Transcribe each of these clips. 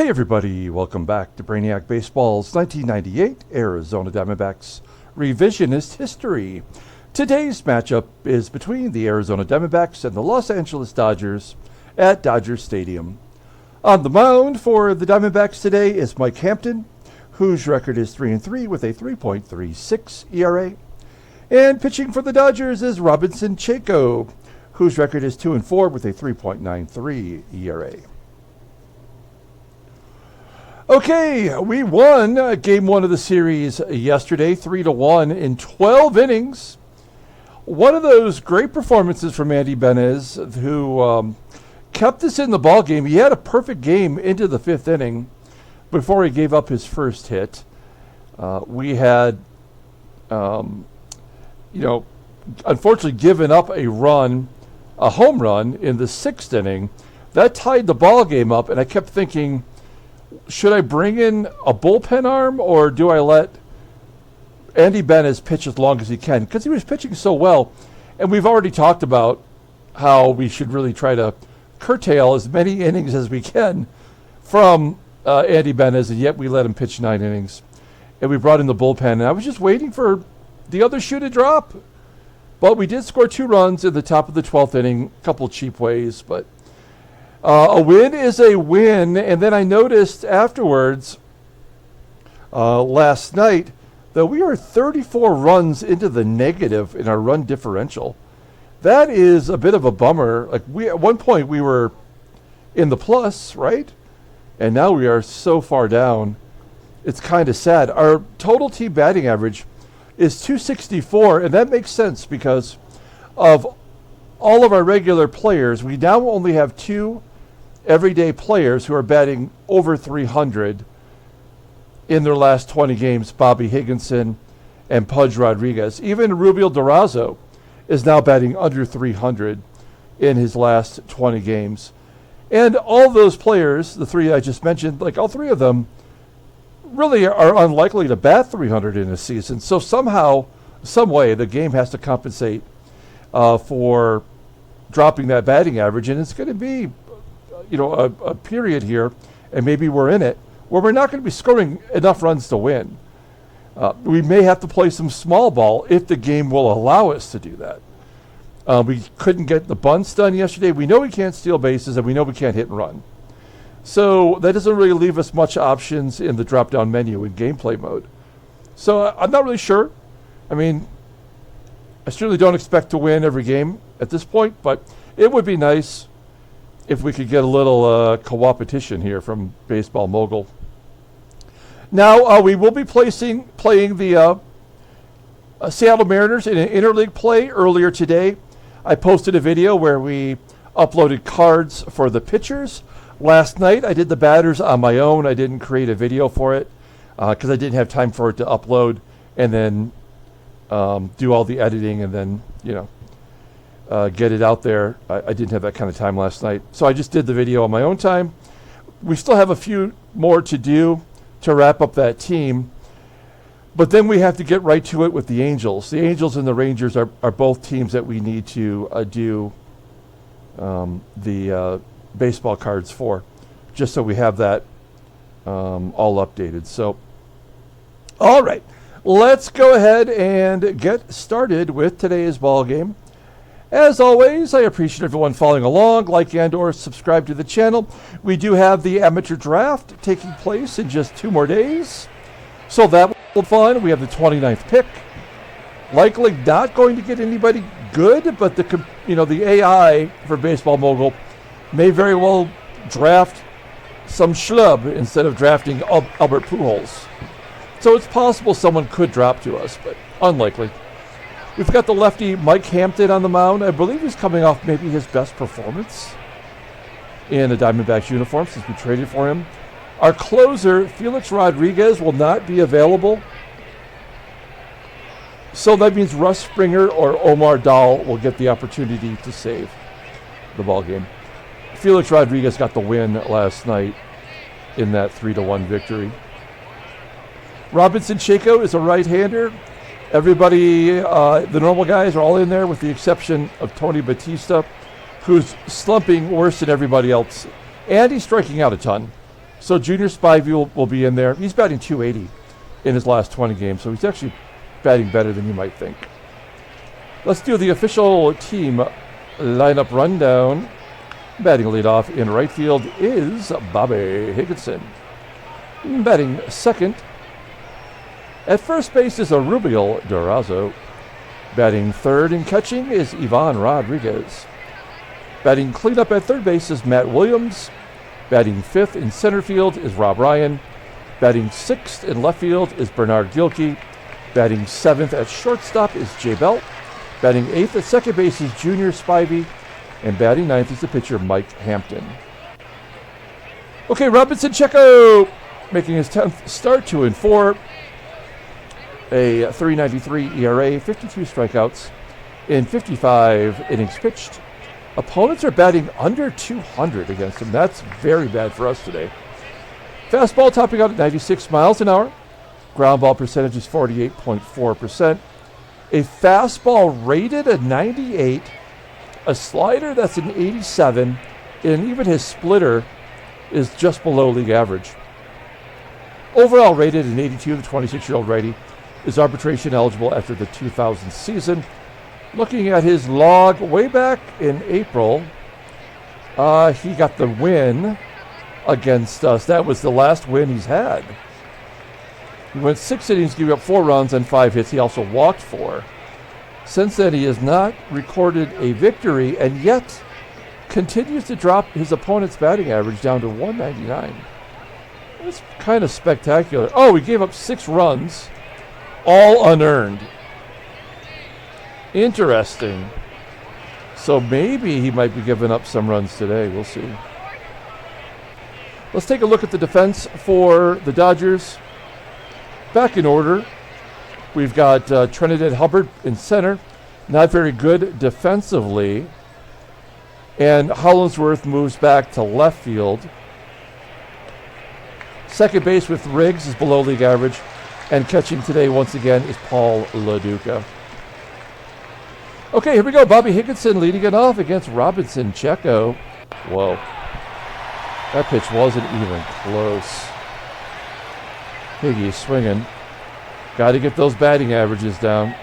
Hey everybody, welcome back to Brainiac Baseball's 1998 Arizona Diamondbacks Revisionist History. Today's matchup is between the Arizona Diamondbacks and the Los Angeles Dodgers at Dodger Stadium. On the mound for the Diamondbacks today is Mike Hampton, whose record is 3-3 with a 3.36 ERA. And pitching for the Dodgers is Robinson Checo, whose record is 2-4 with a 3.93 ERA. Okay, we won game one of the series yesterday, 3-1 in 12 innings. One of those great performances from Andy Benez, who kept us in the ball game. He had a perfect game into the fifth inning before he gave up his first hit. We had, unfortunately given up a home run in the sixth inning. That tied the ball game up, and I kept thinking, should I bring in a bullpen arm or do I let Andy Benez pitch as long as he can? Because he was pitching so well, and we've already talked about how we should really try to curtail as many innings as we can from Andy Benez, and yet we let him pitch 9 innings. And we brought in the bullpen, and I was just waiting for the other shoe to drop. But we did score 2 runs in the top of the 12th inning, a couple cheap ways, but a win is a win. And then I noticed afterwards, last night, that we are 34 runs into the negative in our run differential. That is a bit of a bummer. Like, at one point we were in the plus, right? And now we are so far down. It's kind of sad. Our total team batting average is 264, and that makes sense because of all of our regular players. We now only have 2 everyday players who are batting over 300 in their last 20 games, Bobby Higginson and Pudge Rodriguez. Even Erubiel DURAZO is now batting under 300 in his last 20 games. And all those players, the 3 I just mentioned, like all 3 of them, really are unlikely to bat 300 in a season. So somehow, some way, the game has to compensate for dropping that batting average, and it's going to be a period here, and maybe we're in it, where we're not going to be scoring enough runs to win. We may have to play some small ball if the game will allow us to do that. We couldn't get the bunts done yesterday. We know we can't steal bases, and we know we can't hit and run. So that doesn't really leave us much options in the drop-down menu in gameplay mode. So I'm not really sure. I mean, I certainly don't expect to win every game at this point, but it would be nice if we could get a little co-opetition here from Baseball Mogul. Now, we will be playing the Seattle Mariners in an interleague play earlier today. I posted a video where we uploaded cards for the pitchers. Last night, I did the batters on my own. I didn't create a video for it because I didn't have time for it to upload and then do all the editing and then, get it out there. I didn't have that kind of time last night. So I just did the video on my own time. We still have a few more to do to wrap up that team. But then we have to get right to it with the Angels. The Angels and the Rangers are both teams that we need to do the baseball cards for, just so we have that all updated. So, all right, let's go ahead and get started with today's ball game. As always, I appreciate everyone following along, like and or subscribe to the channel. We do have the amateur draft taking place in just 2 more days, so that will be fun. We have the 29th pick. Likely not going to get anybody good, but the AI for Baseball Mogul may very well draft some schlub instead of drafting Albert Pujols. So it's possible someone could drop to us, but unlikely. We've got the lefty Mike Hampton on the mound. I believe he's coming off maybe his best performance in a Diamondbacks uniform since we traded for him. Our closer, Felix Rodriguez, will not be available. So that means Russ Springer or Omar Dahl will get the opportunity to save the ball game. Felix Rodriguez got the win last night in that 3-1 victory. Robinson Checo is a right-hander. Everybody, the normal guys are all in there with the exception of Tony Batista, who's slumping worse than everybody else. And he's striking out a ton. So Junior Spivey will be in there. He's batting .280 in his last 20 games, so he's actually batting better than you might think. Let's do the official team lineup rundown. Batting leadoff in right field is Bobby Higginson. Batting second at first base is Erubiel DURAZO. Batting third and catching is Ivan Rodriguez. Batting cleanup at third base is Matt Williams. Batting fifth in center field is Rob Ryan. Batting sixth in left field is Bernard Gilkey. Batting seventh at shortstop is Jay Belt. Batting eighth at second base is Junior Spivey. And batting ninth is the pitcher Mike Hampton. Okay, Robinson Checo making his 10th start, 2-4. A 3.93 ERA, 52 strikeouts in 55 innings pitched. Opponents are batting under 200 against him. That's very bad for us today. Fastball topping out at 96 miles an hour. Ground ball percentage is 48.4%. A fastball rated at 98. A slider that's an 87. And even his splitter is just below league average. Overall rated an 82. The 26-year-old righty is arbitration eligible after the 2000 season. Looking at his log way back in April, he got the win against us. That was the last win he's had. He went 6 innings, giving up 4 runs and 5 hits. He also walked 4. Since then, he has not recorded a victory and yet continues to drop his opponent's batting average down to 199. That's kind of spectacular. Oh, he gave up 6 runs, all unearned. Interesting. So maybe he might be giving up some runs today. We'll see. Let's take a look at the defense for the Dodgers. Back in order, we've got Trenidad Hubbard in center. Not very good defensively. And Hollandsworth moves back to left field. Second base with Riggs is below league average. And catching today once again is Paul LaDuca. Okay, here we go. Bobby Higginson leading it off against Robinson Checo. Whoa. That pitch wasn't even close. Higgy swinging. Got to get those batting averages down.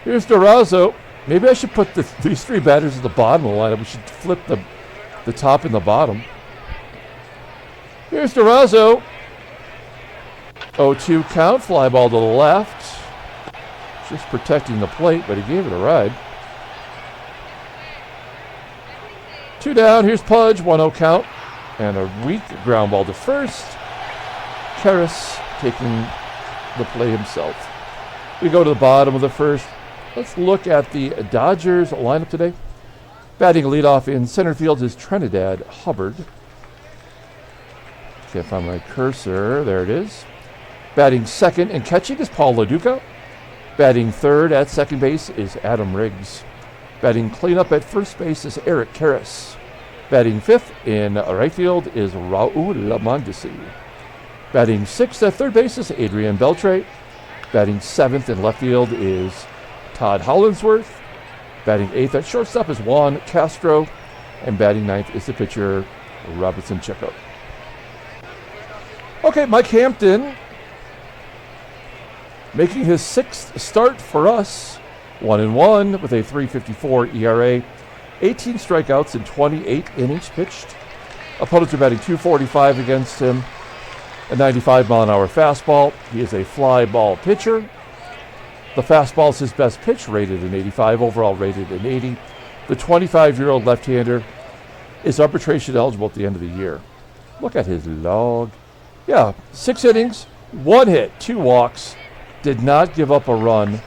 Here's DURAZO. Maybe I should put these 3 batters at the bottom of the lineup. We should flip the top and the bottom. Here's DURAZO. 0-2 count. Fly ball to the left. Just protecting the plate, but he gave it a ride. 2 down. Here's Pudge. 1-0 count. And a weak ground ball to first. KARROS taking the play himself. We go to the bottom of the first. Let's look at the Dodgers lineup today. Batting leadoff in center field is Trenidad Hubbard. Can't find my cursor. There it is. Batting second and catching is Paul LaDuca. Batting third at second base is Adam Riggs. Batting cleanup at first base is Eric Karras. Batting fifth in right field is Raul MONDESI. Batting sixth at third base is Adrian BELTRE. Batting seventh in left field is Todd Hollandsworth. Batting eighth at shortstop is Juan CASTRO. And batting ninth is the pitcher Robinson Checo. Okay, Mike Hampton making his 6th start for us. 1-1 with a 3.54 ERA. 18 strikeouts in 28 innings pitched. Opponents are batting .245 against him. A 95-mile-an-hour fastball. He is a fly ball pitcher. The fastball is his best pitch, rated an 85, overall rated an 80. The 25-year-old left-hander is arbitration eligible at the end of the year. Look at his log. Yeah, 6 innings, 1 hit, 2 walks. Did not give up a run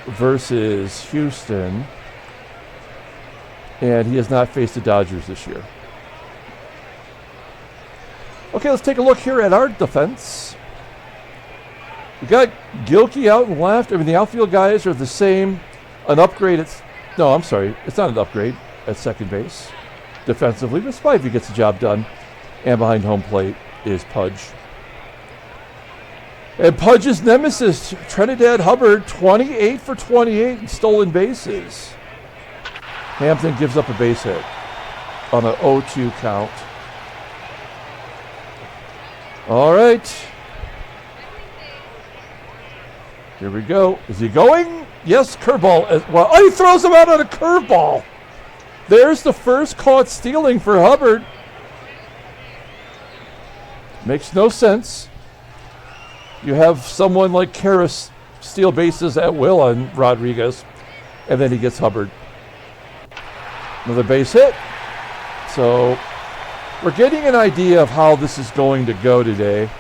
versus Houston. And he has not faced the Dodgers this year. Okay, let's take a look here at our defense. We got Gilkey out and left. I mean, the outfield guys are the same. An upgrade it's not an upgrade at second base defensively, but Spivey gets the job done. And behind home plate is Pudge. And Pudge's nemesis, Trenidad Hubbard, 28 for 28 in stolen bases. Hampton gives up a base hit on an 0-2 count. All right. Here we go. Is he going? Yes, curveball as well. Oh, he throws him out on a curveball. There's the first caught stealing for Hubbard. Makes no sense. You have someone like KARROS steal bases at will on Rodriguez, and then he gets Hubbard. Another base hit. So we're getting an idea of how this is going to go today.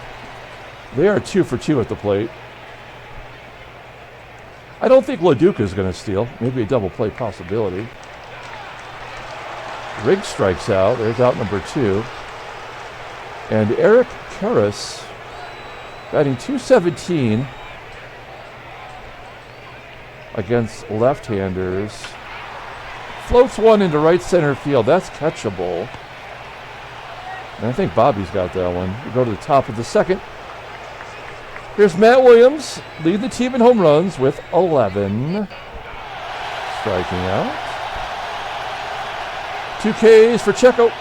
They are 2 for 2 at the plate. I don't think DUCA is going to steal. Maybe a double play possibility. Riggs strikes out. There's out number 2. And KARROS batting .217 against left-handers. Floats one into right center field. That's catchable. And I think Bobby's got that one. We go to the top of the second. Here's Matt Williams, lead the team in home runs with 11. Striking out. 2 Ks for Checo.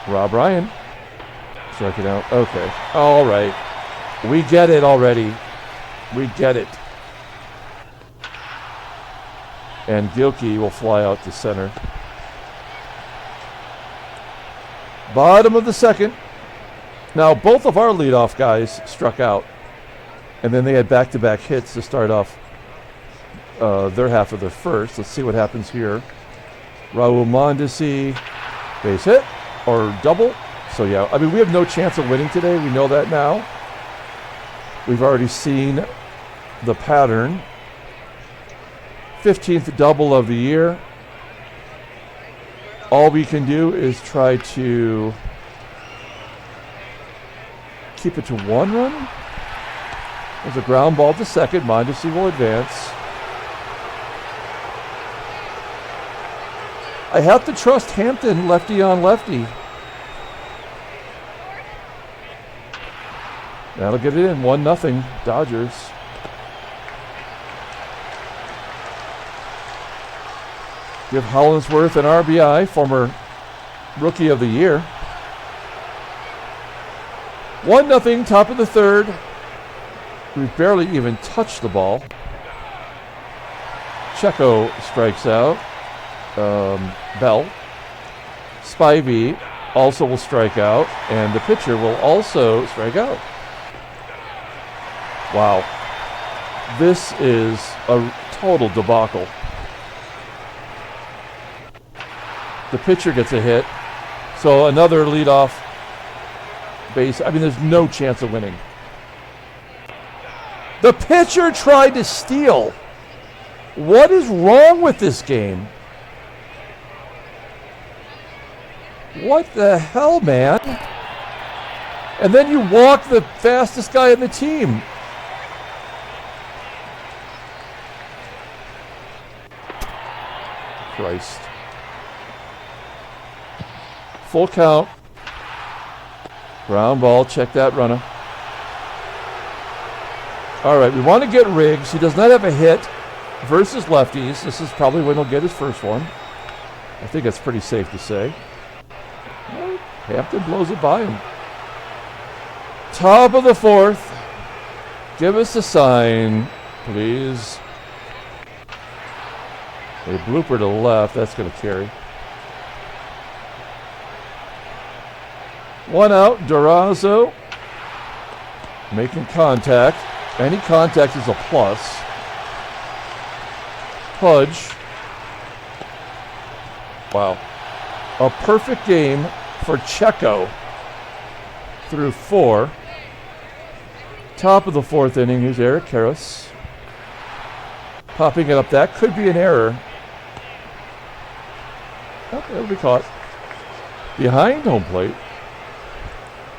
Rob Ryan. Striking out. Okay. All right. We get it already. We get it. And GILKEY will fly out to center. Bottom of the second. Now, both of our leadoff guys struck out. And then they had back-to-back hits to start off their half of the first. Let's see what happens here. Raul MONDESI, base hit or double. So, yeah, I mean, we have no chance of winning today. We know that now. We've already seen the pattern. 15th double of the year. All we can do is try to keep it to 1 run. There's a ground ball to second. MONDESI will advance. I have to trust Hampton, lefty on lefty. That'll get it in. 1-0 Dodgers. Give Hollandsworth an RBI, former Rookie of the Year. 1-0, top of the third. We've barely even touched the ball. Checo strikes out. Bell. Spivey also will strike out, and the pitcher will also strike out. Wow. This is a total debacle. The pitcher gets a hit. So another leadoff base. I mean, there's no chance of winning. The pitcher tried to steal. What is wrong with this game? What the hell, man? And then you walk the fastest guy in the team. Christ. Full count. Ground ball. Check that runner. All right, we want to get Riggs. He does not have a hit versus lefties. This is probably when he'll get his first one. I think that's pretty safe to say. Hampton blows it by him. Top of the fourth. Give us a sign, please. A blooper to the left. That's going to carry. 1 out. DURAZO making contact. Any contact is a plus. Pudge. Wow. A perfect game for Checo through 4. Top of the fourth inning. Here's KARROS. Popping it up. That could be an error. Oh, it'll be caught. Behind home plate.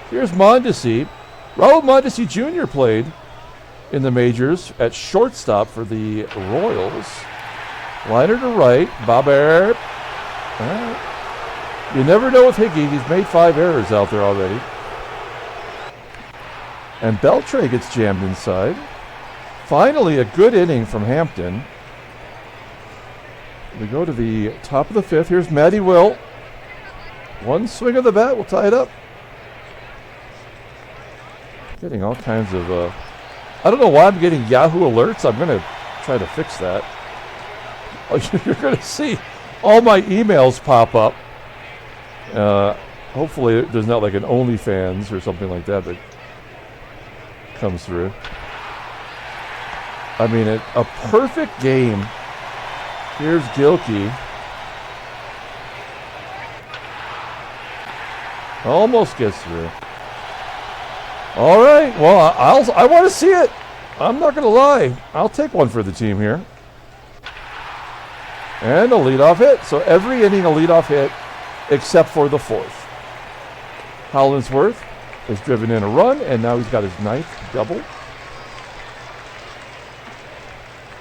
Here's MONDESI. Raul MONDESI Jr. played in the majors at shortstop for the Royals. Liner to right. Bobber. All right. You never know with Higgy. He's made 5 errors out there already. And BELTRE gets jammed inside. Finally, a good inning from Hampton. We go to the top of the 5th. Here's Matty Will. One swing of the bat will tie it up. Getting all kinds of, I don't know why I'm getting Yahoo alerts. I'm going to try to fix that. Oh, you're going to see all my emails pop up. Hopefully there's not like an OnlyFans or something like that that comes through. I mean, a perfect game. Here's GILKEY. Almost gets through. All right. Well, I want to see it. I'm not going to lie. I'll take one for the team here. And a leadoff hit. So every inning a leadoff hit except for the fourth. Hollandsworth has driven in a run, and now he's got his ninth double.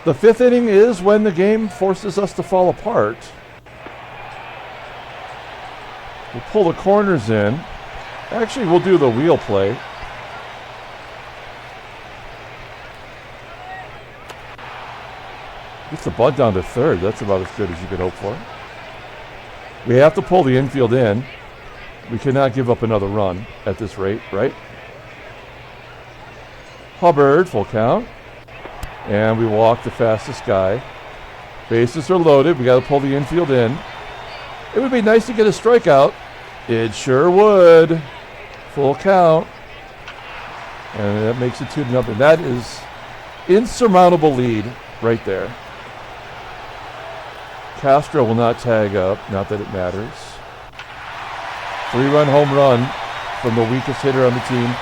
The fifth inning is when the game forces us to fall apart. We'll pull the corners in. Actually, we'll do the wheel play. Gets the bunt down to third. That's about as good as you could hope for. We have to pull the infield in. We cannot give up another run at this rate, right? Hubbard, full count. And we walk the fastest guy. Bases are loaded. We got to pull the infield in. It would be nice to get a strikeout. It sure would. Full count. And that makes it 2-0. That is insurmountable lead right there. Castro will not tag up. Not that it matters. 3-run home run from the weakest hitter on the team.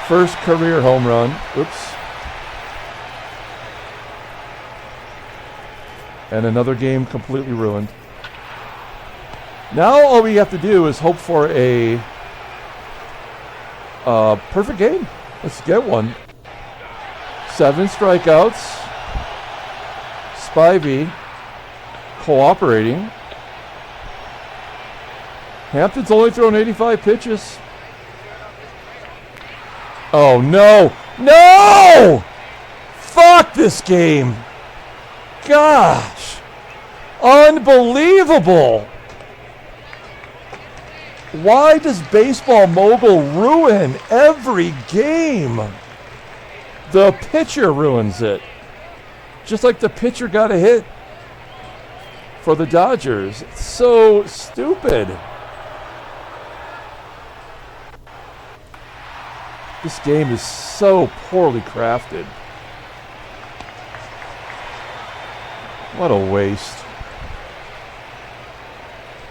First career home run. Oops. And another game completely ruined. Now all we have to do is hope for a perfect game. Let's get one. 7 strikeouts. Spivey cooperating. Hampton's only thrown 85 pitches. Oh, no. No! Fuck this game. Gosh. Unbelievable. Why does Baseball Mogul ruin every game? The pitcher ruins it. Just like the pitcher got a hit for the Dodgers. It's so stupid. This game is so poorly crafted. What a waste.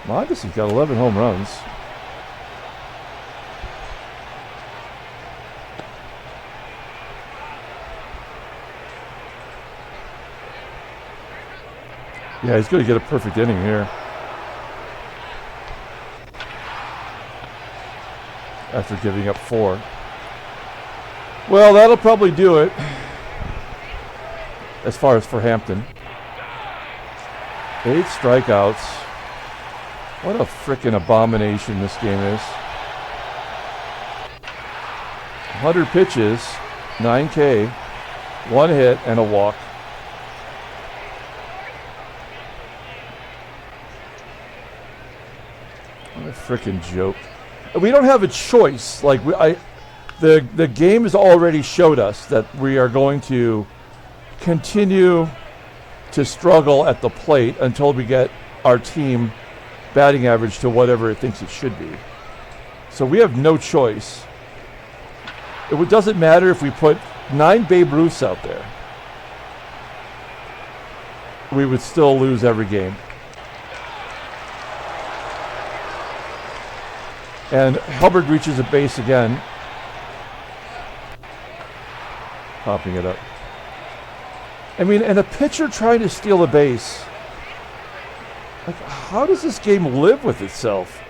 Mondesi's got 11 home runs. Yeah, he's going to get a perfect inning here. After giving up 4. Well, that'll probably do it. As far as for Hampton. 8 strikeouts. What a frickin' abomination this game is. 100 pitches, 9K, 1 hit, and a walk. What a frickin' joke. We don't have a choice. Like the game has already showed us that we are going to continue to struggle at the plate until we get our team batting average to whatever it thinks it should be. So we have no choice. It doesn't matter if we put 9 Babe Ruths out there. We would still lose every game. And Hubbard reaches a base again. Popping it up. I mean, and a pitcher trying to steal a base. Like, how does this game live with itself?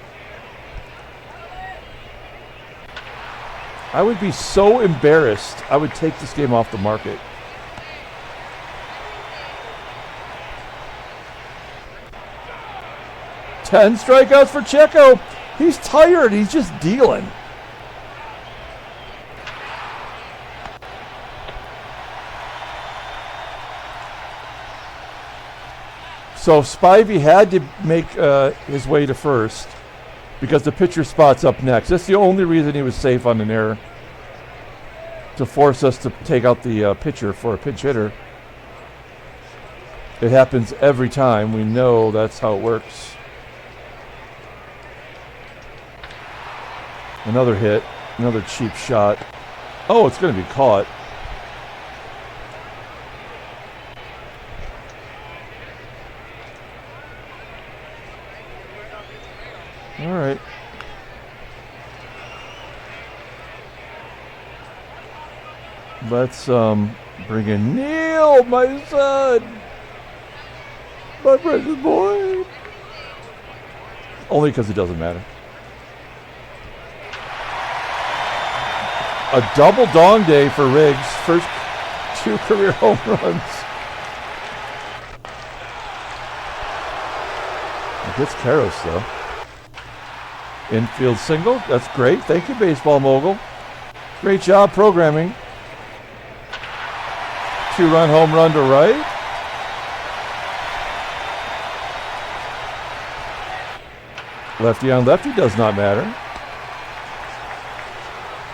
I would be so embarrassed. I would take this game off the market. Ten strikeouts for Checo. He's tired. He's just dealing. So Spivey had to make his way to first because the pitcher spot's up next. That's the only reason he was safe on an error. to force us to take out the pitcher for a pinch hitter. It happens every time. We know that's how it works. Another hit. Another cheap shot. Oh, it's going to be caught. All right. Let's bring in Neil, my son. My precious boy. Only because it doesn't matter. A double dong day for Riggs. First 2 career home runs. It gets KARROS though. Infield single. That's great. Thank you, Baseball Mogul. Great job programming. 2-run home run to right. Lefty on lefty does not matter.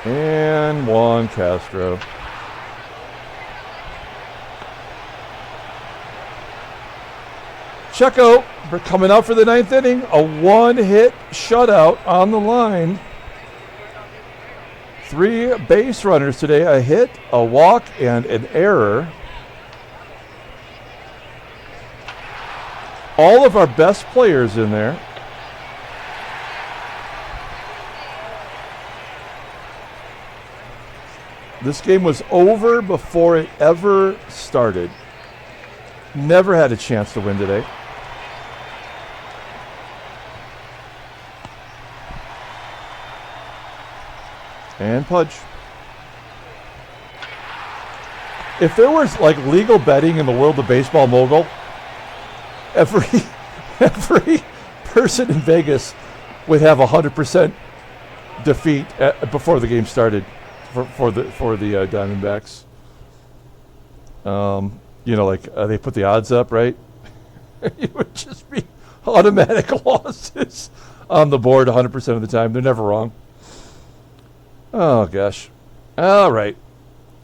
And Juan Castro. Checo coming out for the 9th inning. A 1-hit shutout on the line. 3 base runners today. A hit, a walk, and an error. All of our best players in there. This game was over before it ever started. Never had a chance to win today. And Pudge. If there was like legal betting in the world of Baseball Mogul, every person in Vegas would have 100% defeat before the game started for the Diamondbacks. You know, like they put the odds up, right? It would just be automatic losses on the board 100% of the time. They're never wrong. Oh, gosh. All right.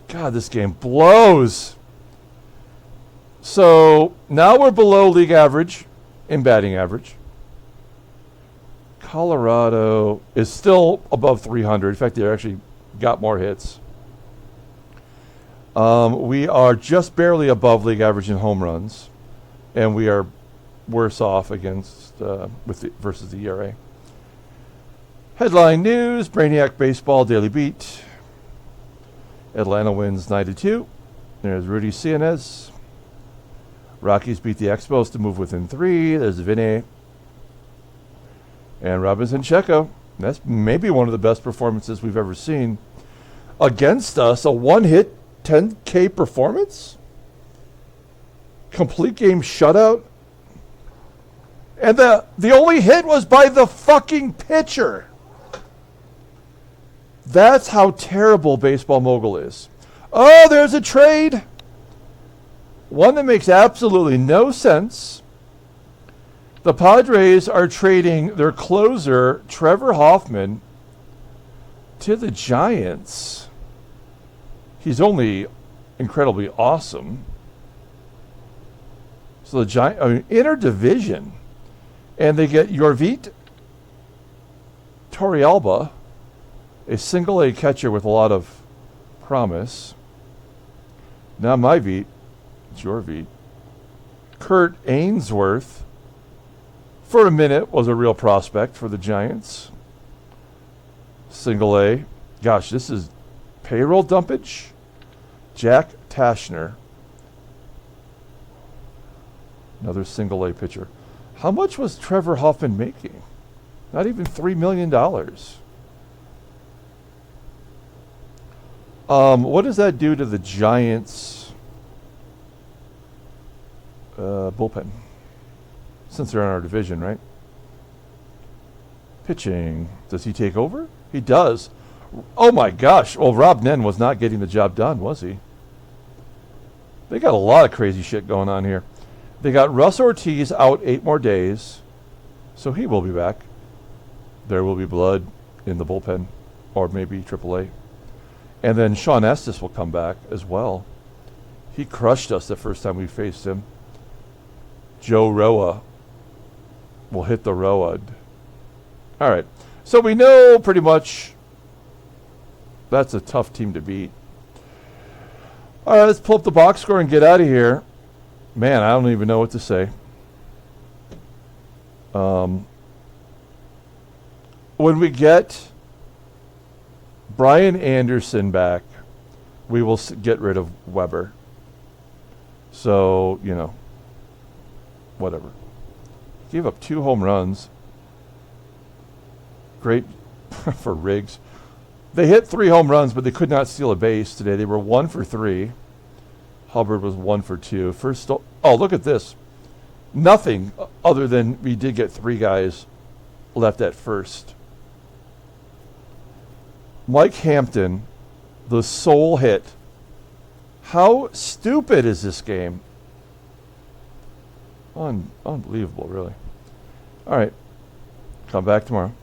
God, this game blows. So now we're below league average in batting average. Colorado is still above 300. In fact, they actually got more hits. We are just barely above league average in home runs, and we are worse off against versus the ERA. Headline news: Brainiac Baseball Daily Beat. Atlanta wins 9-2. There's Rudy Cianez. Rockies beat the Expos to move within 3. There's Vinny. And Robinson Checo. That's maybe one of the best performances we've ever seen. Against us, a 1-hit, 10K performance? Complete game shutout? And the only hit was by the fucking pitcher. That's how terrible Baseball Mogul is. Oh, there's a trade. One that makes absolutely no sense. The Padres are trading their closer, Trevor Hoffman, to the Giants. He's only incredibly awesome. So the Giants, interdivision. And they get Yorvit Torrealba, a single-A catcher with a lot of promise. Not my Veet, it's your Veet. Kurt Ainsworth, for a minute, was a real prospect for the Giants. Single-A. Gosh, this is payroll dumpage. Jack Tashner, another single-A pitcher. How much was Trevor Hoffman making? Not even $3 million. What does that do to the Giants bullpen? Since they're in our division, right? Pitching. Does he take over? He does. Oh my gosh. Well, Rob Nen was not getting the job done, was he? They got a lot of crazy shit going on here. They got Russ Ortiz out 8 more days, so he will be back. There will be blood in the bullpen, or maybe AAA. And then Sean Estes will come back as well. He crushed us the first time we faced him. Joe Roa will hit the road. All right. So we know pretty much that's a tough team to beat. All right, let's pull up the box score and get out of here. Man, I don't even know what to say. When we get Brian Anderson back, we will get rid of Weber. So, you know, whatever. Gave up 2 home runs. Great for Riggs. They hit 3 home runs, but they could not steal a base today. They were 1 for 3. Hubbard was 1 for 2. Oh, look at this. Nothing other than we did get 3 guys left at first. Mike Hampton, the sole hit. How stupid is this game? Unbelievable, really. All right. Come back tomorrow.